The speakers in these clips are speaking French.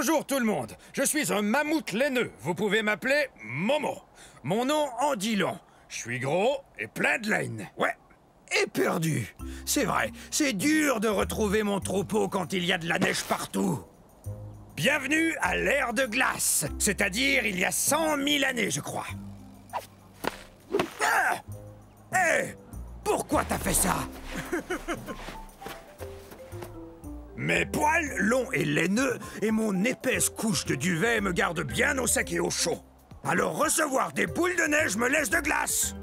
Bonjour tout le monde, je suis un mammouth laineux. Vous pouvez m'appeler Momo. Mon nom en dit long. Je suis gros et plein de laine. Ouais. Et perdu. C'est vrai, c'est dur de retrouver mon troupeau quand il y a de la neige partout. Bienvenue à l'ère de glace, c'est-à-dire il y a 100 000 années, je crois. Ah! Hé! Pourquoi t'as fait ça? Mes poils longs et laineux et mon épaisse couche de duvet me gardent bien au sec et au chaud. Alors recevoir des boules de neige me laisse de glace.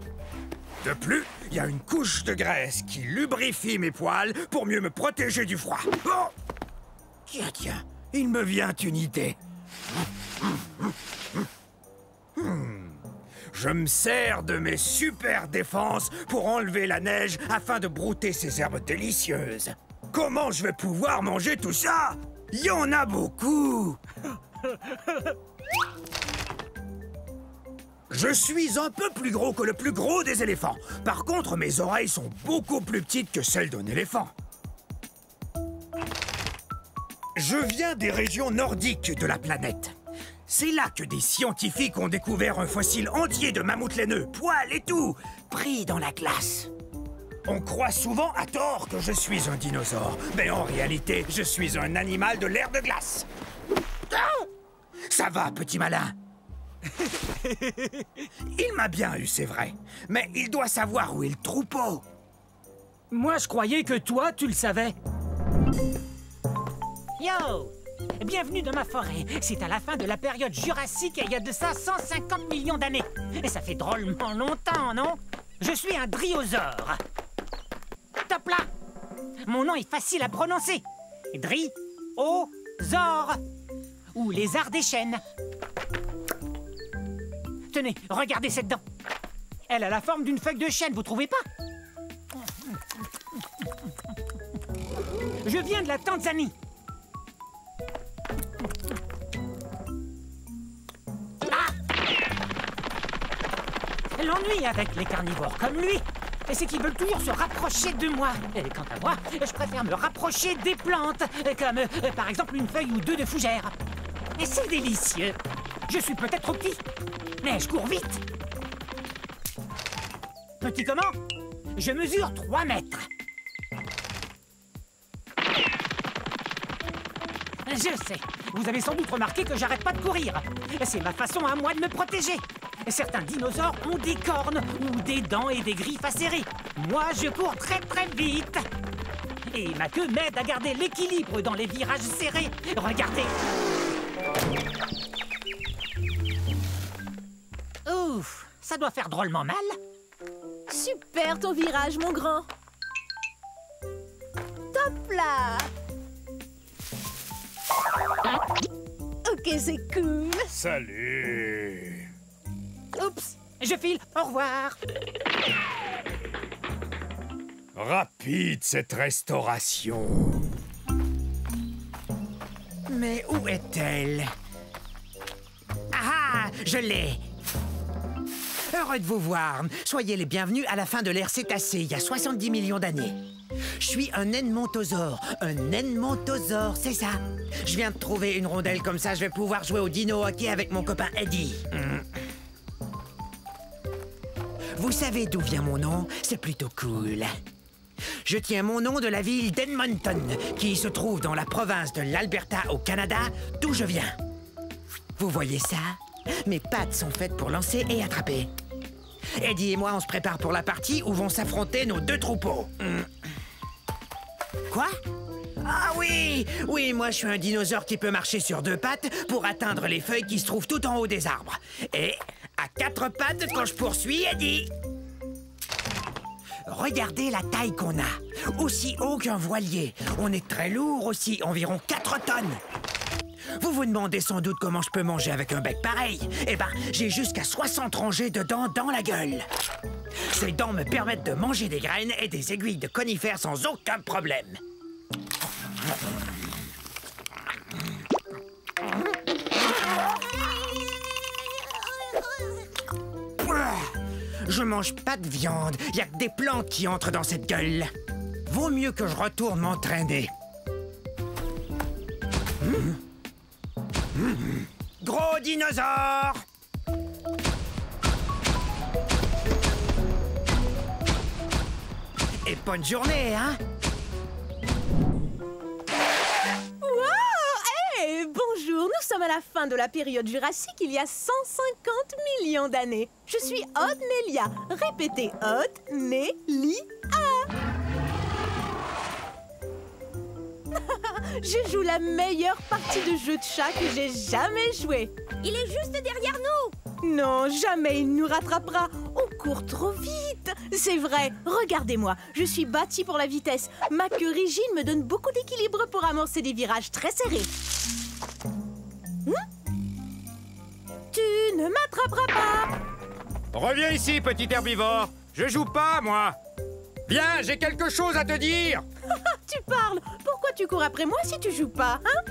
De plus, il y a une couche de graisse qui lubrifie mes poils pour mieux me protéger du froid. Oh! Tiens, il me vient une idée. Je me sers de mes super défenses pour enlever la neige afin de brouter ces herbes délicieuses. Comment je vais pouvoir manger tout ça? Il y en a beaucoup. Je suis un peu plus gros que le plus gros des éléphants. Par contre, mes oreilles sont beaucoup plus petites que celles d'un éléphant. Je viens des régions nordiques de la planète. C'est là que des scientifiques ont découvert un fossile entier de mammouth laineux, poils et tout, pris dans la glace. On croit souvent à tort que je suis un dinosaure, mais en réalité, je suis un animal de l'ère de glace. Ah! Ça va, petit malin. Il m'a bien eu, c'est vrai, mais il doit savoir où est le troupeau. Moi, je croyais que toi, tu le savais. Yo! Bienvenue dans ma forêt. C'est à la fin de la période jurassique et il y a de ça 150 millions d'années. Et ça fait drôlement longtemps, non? Je suis un dryosaure. Top là! Mon nom est facile à prononcer. Dri-o-zore. Ou lézard des chênes. Tenez, regardez cette dent. Elle a la forme d'une feuille de chêne, vous trouvez pas? Je viens de la Tanzanie. L'ennui avec les carnivores comme lui, c'est qu'ils veulent toujours se rapprocher de moi. Et quant à moi, je préfère me rapprocher des plantes, comme par exemple une feuille ou deux de fougère. Et c'est délicieux. Je suis peut-être trop petit, mais je cours vite. Petit comment? Je mesure 3 mètres. Je sais, vous avez sans doute remarqué que j'arrête pas de courir. C'est ma façon à moi de me protéger. Certains dinosaures ont des cornes ou des dents et des griffes acérées. Moi, je cours très très vite. Et ma queue m'aide à garder l'équilibre dans les virages serrés. Regardez. Ouf, ça doit faire drôlement mal. Super ton virage, mon grand. Top là. Ok, c'est cool. Salut. Oups, je file, au revoir. Rapide cette restauration. Mais où est-elle? Ah, je l'ai. Heureux de vous voir. Soyez les bienvenus à la fin de l'ère cétacée, il y a 70 millions d'années. Je suis un edmontosaure. Un edmontosaure, c'est ça. Je viens de trouver une rondelle comme ça, je vais pouvoir jouer au dino hockey avec mon copain Eddie. Vous savez d'où vient mon nom? C'est plutôt cool. Je tiens mon nom de la ville d'Edmonton, qui se trouve dans la province de l'Alberta au Canada, d'où je viens. Vous voyez ça? Mes pattes sont faites pour lancer et attraper. Eddie et moi, on se prépare pour la partie où vont s'affronter nos deux troupeaux. Quoi? Ah oui! Oui, moi je suis un dinosaure qui peut marcher sur 2 pattes pour atteindre les feuilles qui se trouvent tout en haut des arbres. Et à 4 pattes quand je poursuis Eddie. Regardez la taille qu'on a. Aussi haut qu'un voilier. On est très lourd aussi, environ 4 tonnes. Vous vous demandez sans doute comment je peux manger avec un bec pareil. Eh ben, j'ai jusqu'à 60 rangées de dents dans la gueule. Ces dents me permettent de manger des graines et des aiguilles de conifères sans aucun problème. Je mange pas de viande. Y a que des plantes qui entrent dans cette gueule. Vaut mieux que je retourne m'entraîner. dinosaure! Et bonne journée, hein? Bonjour, nous sommes à la fin de la période jurassique il y a 150 millions d'années. Je suis Odnelia. Répétez Odnelia. Je joue la meilleure partie de jeu de chat que j'ai jamais joué. Il est juste derrière nous. Non, jamais il nous rattrapera. On court trop vite. C'est vrai, regardez-moi. Je suis bâtie pour la vitesse. Ma queue rigide me donne beaucoup d'équilibre pour amorcer des virages très serrés. Tu ne m'attraperas pas. Reviens ici, petit herbivore. Je joue pas, moi. Viens, j'ai quelque chose à te dire. Tu parles. Pourquoi tu cours après moi si tu joues pas, hein?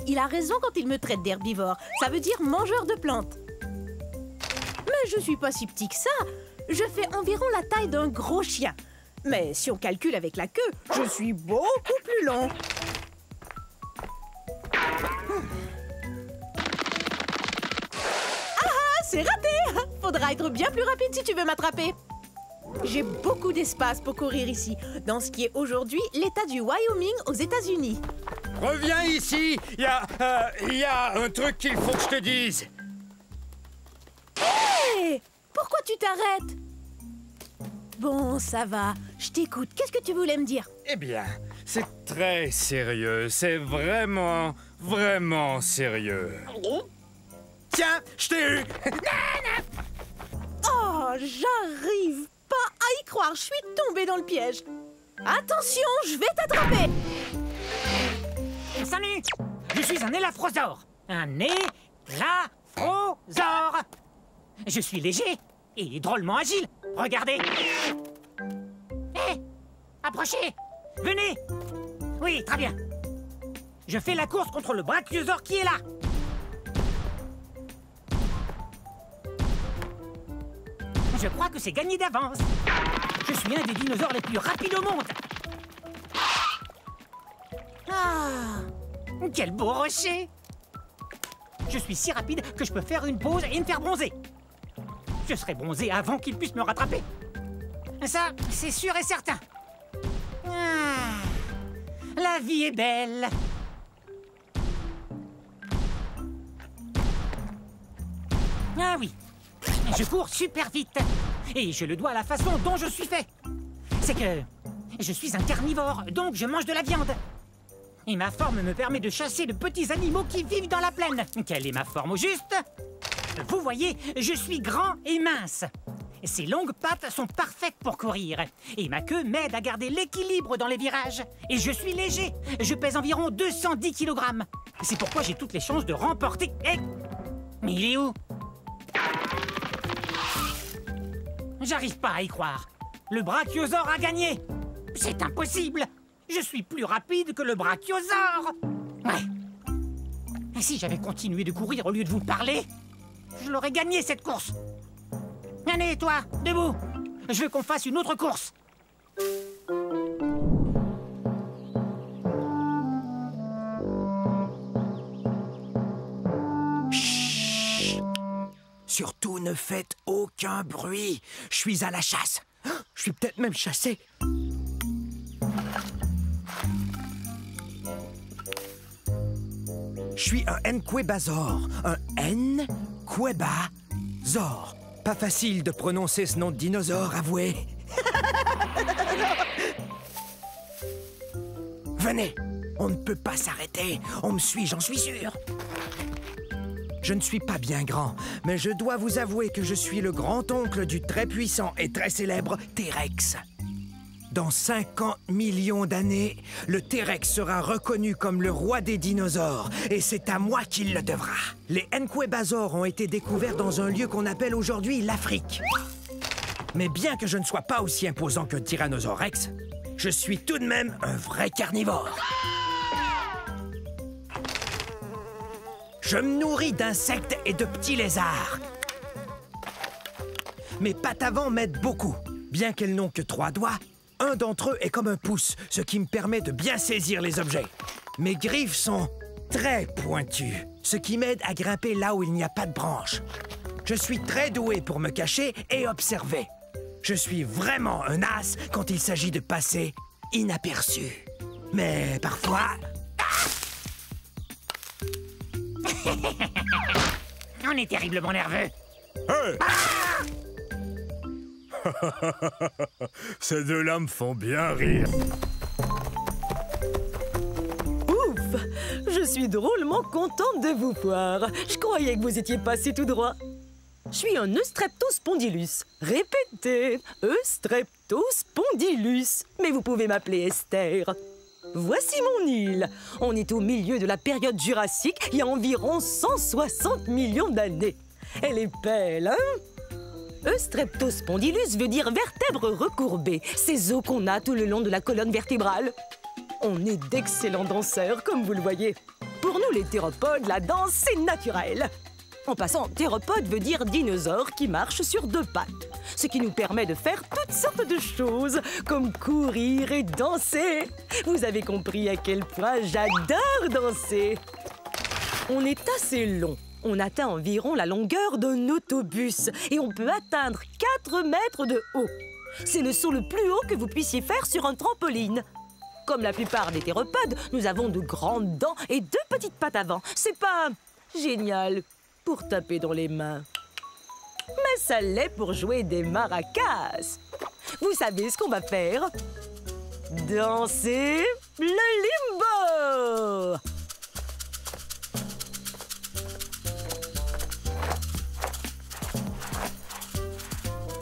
Il a raison quand il me traite d'herbivore. Ça veut dire mangeur de plantes. Mais je suis pas si petit que ça. Je fais environ la taille d'un gros chien. Mais si on calcule avec la queue, je suis beaucoup plus long. C'est raté! Faudra être bien plus rapide si tu veux m'attraper. J'ai beaucoup d'espace pour courir ici, dans ce qui est aujourd'hui l'État du Wyoming aux États-Unis. Reviens ici. Il y a un truc qu'il faut que je te dise. Hé! Pourquoi tu t'arrêtes? Bon, ça va. Je t'écoute. Qu'est-ce que tu voulais me dire? Eh bien, c'est très sérieux. C'est vraiment, vraiment sérieux. Tiens, je t'ai eu! Oh, j'arrive pas à y croire. Je suis tombée dans le piège. Attention, je vais t'attraper. Salut! Je suis un élafrosaure. Un élafrosaure. Je suis léger et drôlement agile. Regardez. Hé! Approchez! Venez! Oui, très bien. Je fais la course contre le brachiosaure qui est là. Je crois que c'est gagné d'avance. Je suis un des dinosaures les plus rapides au monde. Ah, quel beau rocher! Je suis si rapide que je peux faire une pause et me faire bronzer. Je serai bronzé avant qu'il puisse me rattraper. Ça, c'est sûr et certain. Ah, la vie est belle. Ah oui, je cours super vite. Et je le dois à la façon dont je suis fait. C'est que je suis un carnivore, donc je mange de la viande. Et ma forme me permet de chasser de petits animaux qui vivent dans la plaine. Quelle est ma forme au juste? Vous voyez, je suis grand et mince. Ces longues pattes sont parfaites pour courir. Et ma queue m'aide à garder l'équilibre dans les virages. Et je suis léger. Je pèse environ 210 kg. C'est pourquoi j'ai toutes les chances de remporter... Eh, mais il est où? J'arrive pas à y croire. Le brachiosaure a gagné. C'est impossible. Je suis plus rapide que le brachiosaure. Ouais. Et si j'avais continué de courir au lieu de vous parler, je l'aurais gagné cette course. Allez, toi, debout. Je veux qu'on fasse une autre course. Chut. Surtout ne faites aucun bruit. Je suis à la chasse. Je suis peut-être même chassé. Je suis un Enquebazore. Un Enquebazore. Pas facile de prononcer ce nom de dinosaure, avouez. Venez, on ne peut pas s'arrêter. On me suit, j'en suis sûr. Je ne suis pas bien grand, mais je dois vous avouer que je suis le grand-oncle du très puissant et très célèbre T-Rex. Dans 50 millions d'années, le T-Rex sera reconnu comme le roi des dinosaures, et c'est à moi qu'il le devra. Les Enquebazores ont été découverts dans un lieu qu'on appelle aujourd'hui l'Afrique. Mais bien que je ne sois pas aussi imposant qu'un Tyrannosaure Rex, je suis tout de même un vrai carnivore. Je me nourris d'insectes et de petits lézards. Mes pattes avant m'aident beaucoup. Bien qu'elles n'ont que 3 doigts, un d'entre eux est comme un pouce, ce qui me permet de bien saisir les objets. Mes griffes sont très pointues. ce qui m'aide à grimper là où il n'y a pas de branches. Je suis très doué pour me cacher et observer. Je suis vraiment un as quand il s'agit de passer inaperçu. Mais parfois... On est terriblement nerveux. Hey! Ces deux-là me font bien rire. Ouf! Je suis drôlement contente de vous voir. Je croyais que vous étiez passé tout droit. Je suis un Eustreptospondylus. Répétez, Eustreptospondylus. Mais vous pouvez m'appeler Esther. Voici mon île. On est au milieu de la période jurassique, il y a environ 160 millions d'années. Elle est belle, hein? Eustreptospondylus veut dire vertèbre recourbée. Ces os qu'on a tout le long de la colonne vertébrale. On est d'excellents danseurs, comme vous le voyez. Pour nous, les théropodes, la danse, c'est naturel. En passant, théropode veut dire dinosaure qui marche sur deux pattes. Ce qui nous permet de faire toutes sortes de choses, comme courir et danser. Vous avez compris à quel point j'adore danser. On est assez long. On atteint environ la longueur d'un autobus et on peut atteindre 4 mètres de haut. C'est le saut le plus haut que vous puissiez faire sur un trampoline. Comme la plupart des théropodes, nous avons de grandes dents et 2 petites pattes avant. C'est pas génial pour taper dans les mains. Mais ça l'est pour jouer des maracas. Vous savez ce qu'on va faire? Danser le limbo!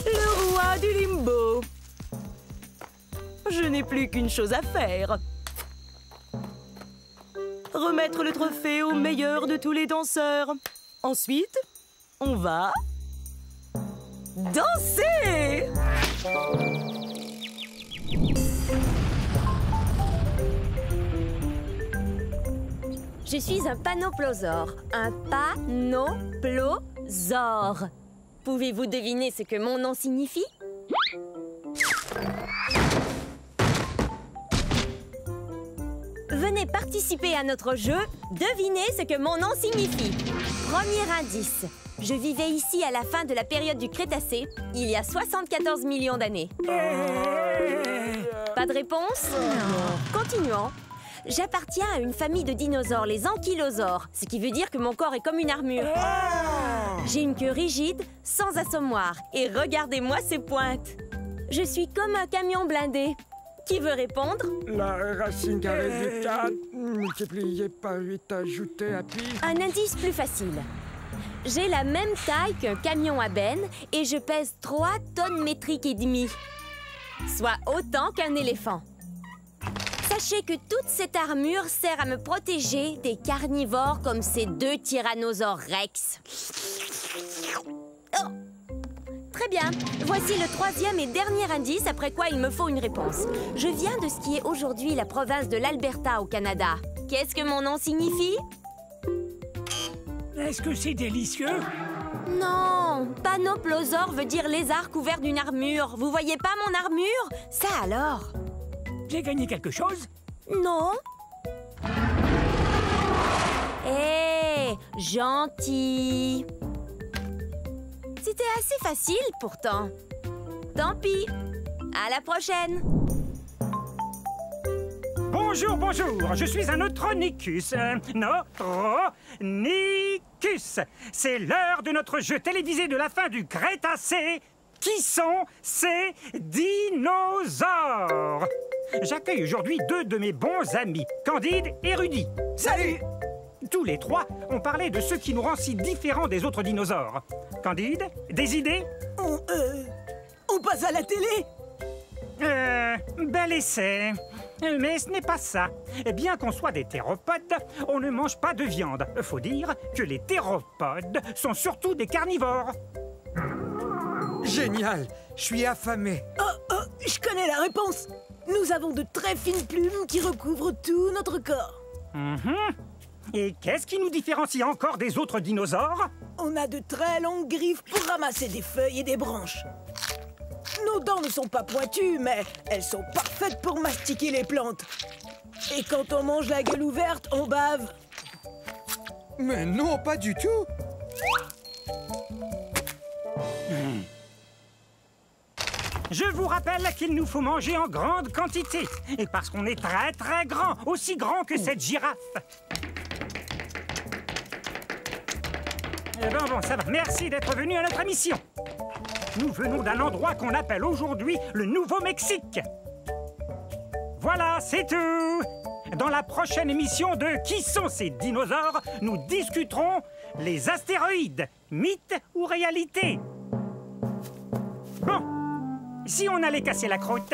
Le roi du limbo. Je n'ai plus qu'une chose à faire. Remettre le trophée au meilleur de tous les danseurs. Ensuite, on va danser! Je suis un panoplosaure. Un panoplosaure. Pouvez-vous deviner ce que mon nom signifie? Venez participer à notre jeu. Devinez ce que mon nom signifie. Premier indice. Je vivais ici à la fin de la période du Crétacé, il y a 74 millions d'années. Pas de réponse? Non. Continuons. J'appartiens à une famille de dinosaures, les ankylosaures, ce qui veut dire que mon corps est comme une armure. J'ai une queue rigide, sans assommoir, et regardez-moi ces pointes. Je suis comme un camion blindé. Qui veut répondre? La racine carrée du 4, multiplié par 8 ajouté à pi. Un indice plus facile. J'ai la même taille qu'un camion à benne et je pèse 3 tonnes métriques et demie, soit autant qu'un éléphant. Sachez que toute cette armure sert à me protéger des carnivores comme ces 2 tyrannosaures rex. Oh! Très bien. Voici le 3e et dernier indice, après quoi il me faut une réponse. Je viens de ce qui est aujourd'hui la province de l'Alberta au Canada. Qu'est-ce que mon nom signifie? Est-ce que c'est délicieux? Non, panoplosaure veut dire lézard couvert d'une armure. Vous voyez pas mon armure? Ça alors? J'ai gagné quelque chose? Non. Hé, gentil. C'était assez facile pourtant. Tant pis. À la prochaine. Bonjour, bonjour, je suis un Neutronicus. Neutronicus. C'est l'heure de notre jeu télévisé de la fin du Crétacé. Qui sont ces dinosaures? J'accueille aujourd'hui 2 de mes bons amis, Candide et Rudy. Salut! Tous les 3 ont parlé de ce qui nous rend si différents des autres dinosaures. Candide, des idées? On passe à la télé? Bel essai. Mais ce n'est pas ça. Bien qu'on soit des théropodes, on ne mange pas de viande. Faut dire que les théropodes sont surtout des carnivores. Génial, je suis affamé. Je connais la réponse. Nous avons de très fines plumes qui recouvrent tout notre corps. Et qu'est-ce qui nous différencie encore des autres dinosaures? On a de très longues griffes pour ramasser des feuilles et des branches. Nos dents ne sont pas pointues, mais elles sont parfaites pour mastiquer les plantes. Et quand on mange la gueule ouverte, on bave. Mais non, pas du tout. Je vous rappelle qu'il nous faut manger en grande quantité. Et parce qu'on est très très grand, aussi grand que cette girafe. Eh ben bon, ça va. Merci d'être venu à notre émission. Nous venons d'un endroit qu'on appelle aujourd'hui le Nouveau-Mexique. Voilà, c'est tout. Dans la prochaine émission de Qui sont ces dinosaures, nous discuterons les astéroïdes, mythe ou réalité. Bon, si on allait casser la croûte.